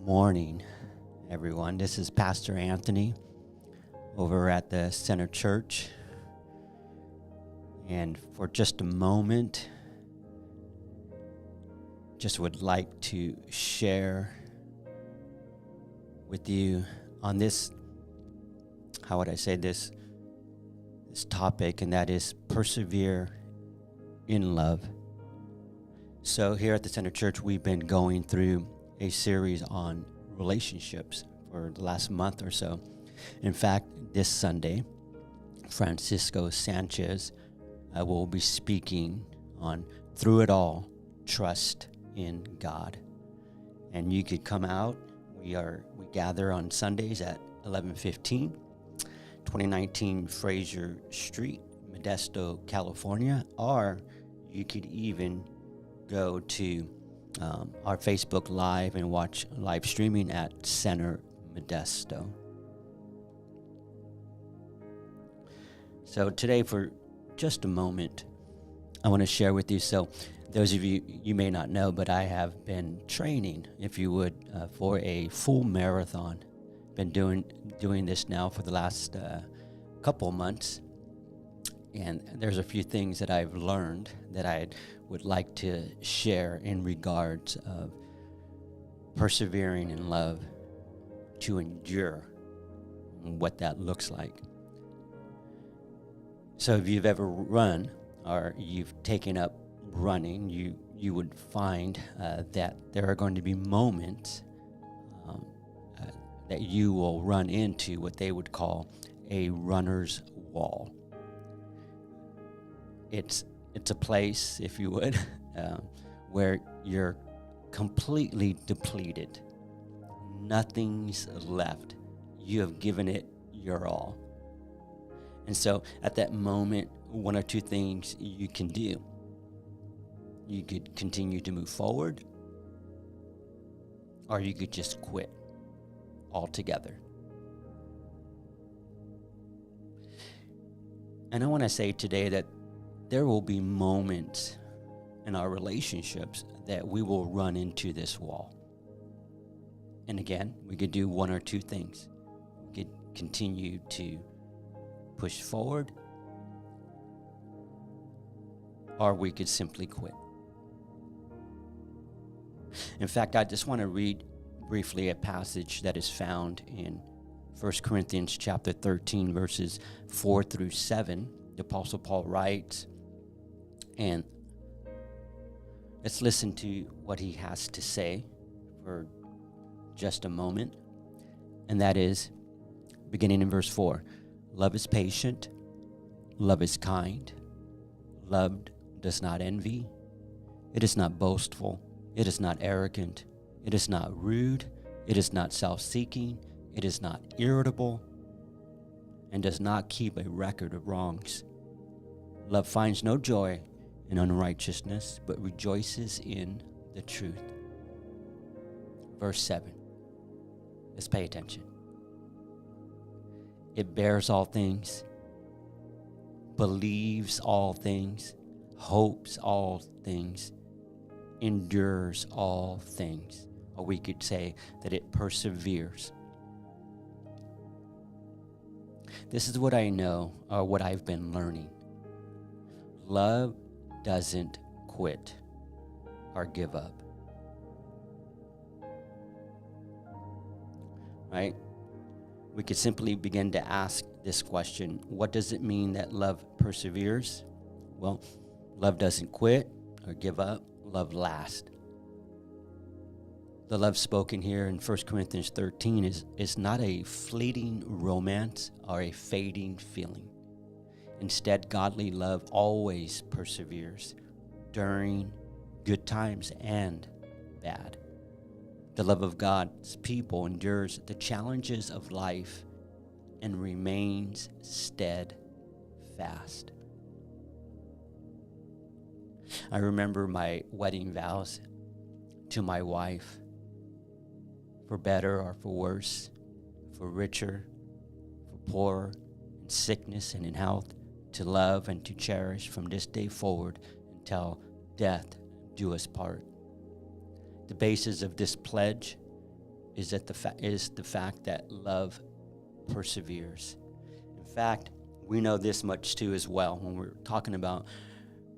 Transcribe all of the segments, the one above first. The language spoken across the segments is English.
morning, everyone. This is Pastor Anthony over at the Center Church. And for just a moment, just would like to share with you on this, how would I say this topic, and that is persevere in love. So here at the Center Church, we've been going through a series on relationships for the last month or so. In fact, this Sunday, Francisco Sanchez will be speaking on Through It All, Trust in God. And you could come out. We gather on Sundays at 11:15, 2019 Fraser Street, Modesto, California, or you could even go to our Facebook Live and watch live streaming at Center Modesto. So today, for just a moment, I want to share with you. So those of you may not know, but I have been training, if you would, for a full marathon. Been doing this now for the last couple months. And there's a few things that I've learned that I would like to share in regards of persevering in love to endure, and what that looks like. So if you've ever run or you've taken up running, you would find that there are going to be moments that you will run into what they would call a runner's wall. It's a place, if you would, where you're completely depleted. Nothing's left. You have given it your all. And so at that moment, one or two things you can do. You could continue to move forward, or you could just quit altogether. And I want to say today that there will be moments in our relationships that we will run into this wall. And again, we could do one or two things. We could continue to push forward, or we could simply quit. In fact, I just want to read briefly a passage that is found in 1 Corinthians chapter 13, verses 4 through 7. The Apostle Paul writes, and let's listen to what he has to say for just a moment. And that is, beginning in verse 4, love is patient, love is kind, love does not envy, it is not boastful, it is not arrogant, it is not rude, it is not self-seeking, it is not irritable, and does not keep a record of wrongs. Love finds no joy in unrighteousness, but rejoices in the truth. Verse 7. Let's pay attention. It bears all things, believes all things, hopes all things, endures all things. Or we could say that it perseveres. This is what I know, or what I've been learning. Love doesn't quit or give up. Right? We could simply begin to ask this question: what does it mean that love perseveres? Well, love doesn't quit or give up. Love lasts. The love spoken here in 1 Corinthians 13 is not a fleeting romance or a fading feeling. Instead, godly love always perseveres during good times and bad. The love of God's people endures the challenges of life and remains steadfast. I remember my wedding vows to my wife, for better or for worse, for richer, for poorer, in sickness and in health, to love and to cherish from this day forward until death do us part. The basis of this pledge is the fact that love perseveres. In fact, we know this much too as well when we're talking about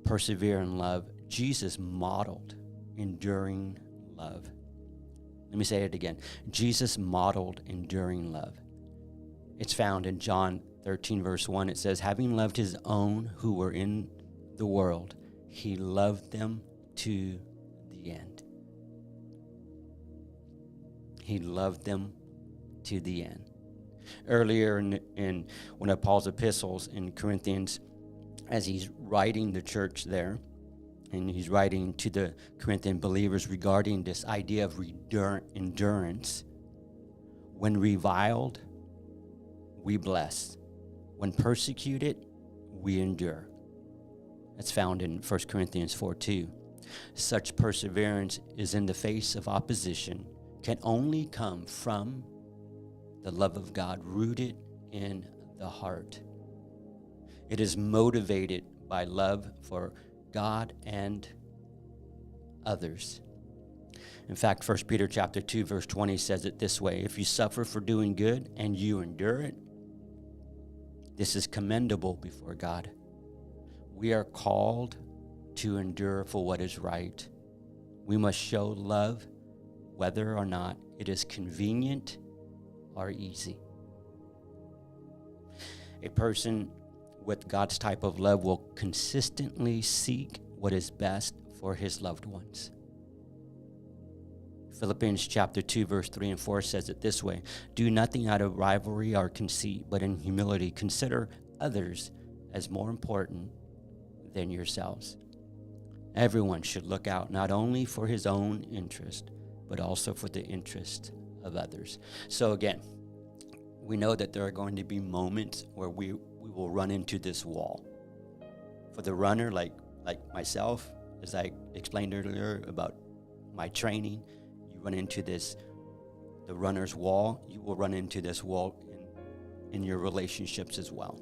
persevere in love. Jesus modeled enduring love. Let me say it again. Jesus modeled enduring love. It's found in John 13, verse 1. It says, having loved his own who were in the world, he loved them to the end. He loved them to the end. Earlier in one of Paul's epistles in Corinthians, as he's writing the church there, and he's writing to the Corinthian believers regarding this idea of endurance. When reviled, we bless. When persecuted, we endure. That's found in 1 Corinthians 4:2. Such perseverance is in the face of opposition, can only come from the love of God rooted in the heart. It is motivated by love for God and others. In fact, 1 Peter chapter 2, verse 20 says it this way: if you suffer for doing good and you endure it, this is commendable before God. We are called to endure for what is right. We must show love whether or not it is convenient or easy. A person with God's type of love will consistently seek what is best for his loved ones. Philippians chapter 2, verse 3 and 4 says it this way: do nothing out of rivalry or conceit, but in humility consider others as more important than yourselves. Everyone should look out not only for his own interest, but also for the interest of others. So again, we know that there are going to be moments where we will run into this wall. For the runner, like myself, as I explained earlier about my training, you run into the runner's wall. You will run into this wall in your relationships as well.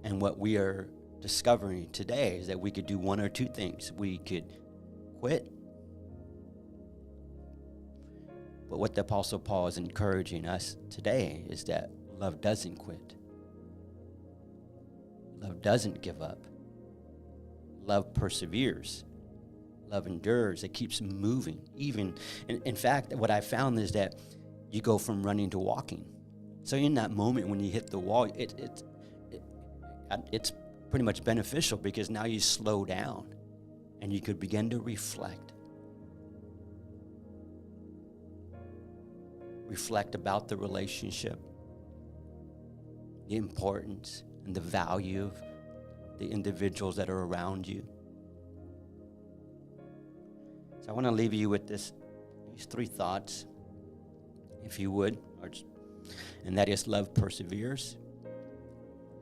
And what we are discovering today is that we could do one or two things. We could quit. But what the Apostle Paul is encouraging us today is that love doesn't quit. Love doesn't give up. Love perseveres. Love endures. It keeps moving. Even, in fact, what I found is that you go from running to walking. So in that moment when you hit the wall, it's pretty much beneficial because now you slow down and you could begin to reflect. Reflect about the relationship, the importance and the value of the individuals that are around you. So I want to leave you with these three thoughts, if you would, and that is: love perseveres,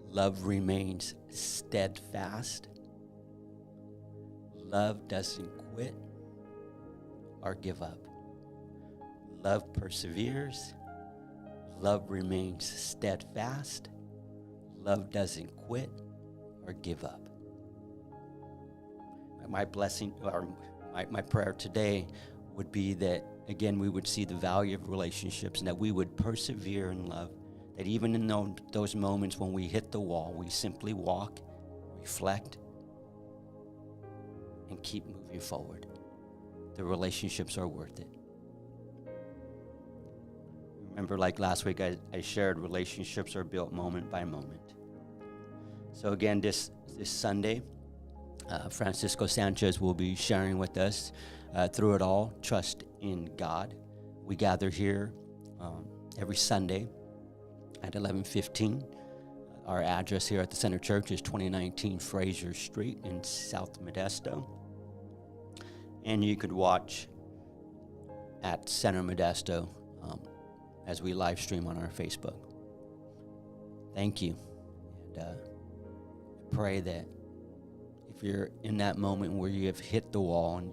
love remains steadfast, love doesn't quit or give up. Love perseveres, love remains steadfast, love doesn't quit or give up. My blessing, or my prayer today would be that, again, we would see the value of relationships and that we would persevere in love, that even in those moments when we hit the wall, we simply walk, reflect, and keep moving forward. The relationships are worth it. Remember, like last week, I shared relationships are built moment by moment. So again, this Sunday, Francisco Sanchez will be sharing with us through it all, trust in God. We gather here every Sunday at 11:15. Our address here at the Center Church is 2019 Fraser Street in South Modesto. And you could watch at Center Modesto as we live stream on our Facebook. Thank you. And I pray that if you're in that moment where you have hit the wall and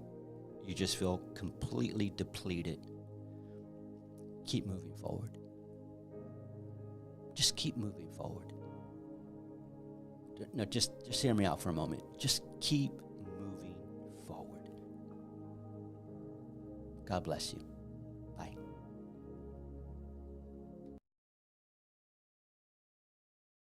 you just feel completely depleted, keep moving forward. Just keep moving forward. No, just hear me out for a moment. Just keep moving forward. God bless you.